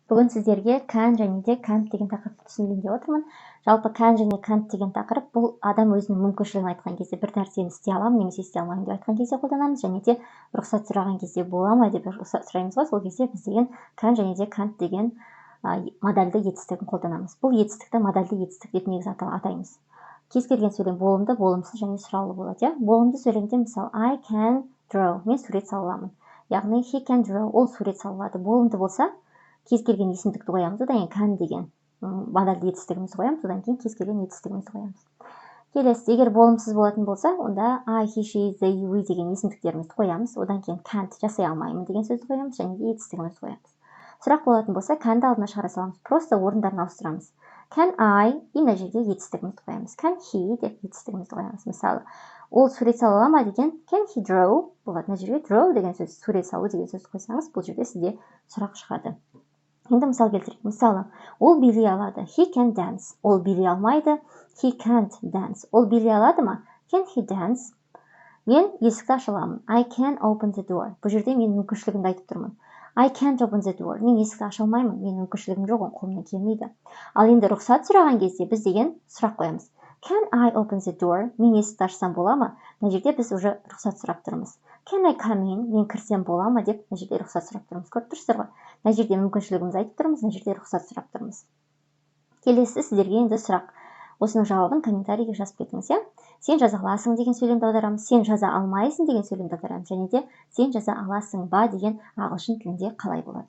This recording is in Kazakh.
Бүгін сіздерге can және де can't деген тақырыпты түсіндірейін деп отырмын. Жалпы can және can't деген тақырып бұл адам өзінің мүмкіншілігін айтқан кезде бір нәрсені істей аламын немесе істей алмаймын деп айтқан кезде қолданамыз, және де рұқсат сұраған кезде бола ма деп рұқсат сұраймыз ғой, сол кезде біз деген can және де can't деген модальды етістігін қолданамыз. Бұл етістікті модальды етістік деп негізі атаймыз. Кез келген сөйлем болымды, болымсыз және сұраулы болады. Болымды сөйлемде мысалы I can draw, мен сурет сала аламын. Яғни he can draw, ол сурет сала алады. Болымды болса кез келген есімдікті қоямыз, одан кейін can деген модальды етістігімізді қоямыз, одан кейін кез келген етістігімізді қоямыз. Келесі, егер болымсыз болатын болса, онда I, he, she, they, we деген есімдіктерімізді қоямыз, одан кейін can't, жасай алмаймын деген сөзді қоямыз, және де етістігімізді қоямыз. Сұрақ болатын болса, can'ді алдына шығара саламыз, просто орындарын ауыстырамыз. Can I, и мына жерде етістігімізді қоямыз. Can he деп етістігімізді қоямыз. Мысалы, ол сурет сала ала ма деген can he draw болады. Мына жерге draw деген сөз, сурет салу деген сөзді қойсаңыз, бұл жерде сізде сұрақ шығады. Енді мысал келтірейік. Мысалы, ол билей алады. He can dance. Ол билей алмайды. He can't dance. Ол билей алады ма? Can he dance? Мен есікті аша аламын. I can open the door. Бұл жерде мен мүмкіншілігімді айтып тұрмын. I can't open the door. Мен есікті аша алмаймын. Мен мүмкіншілігім жоқ, қолымнан келмейді. Ал енді рұқсат сұраған кезде біз деген сұрақ қоямыз. Can I open the door? Мен есікті ашсам бола ма? Мына жерде біз уже рұқсат сұрап тұрмыз. Can I come in? Мен кірсем бола ма деп мына жерде рұқсат сұрап тұрмыз. Көріп тұрсыздар ғой? Мына жерде мүмкіншілігімізді айтып тұрмыз, мына жерде рұқсат сұрап тұрмыз. Келесі сіздерге енді сұрақ. Осының жауабын комментарийге жазып кетіңіз, иә? Сен жаза аласың деген сөйлемді аударамыз, сен жаза алмайсың деген сөйлемді аударамыз, және де сен жаза аласың ба деген ағылшын тілінде қалай болады?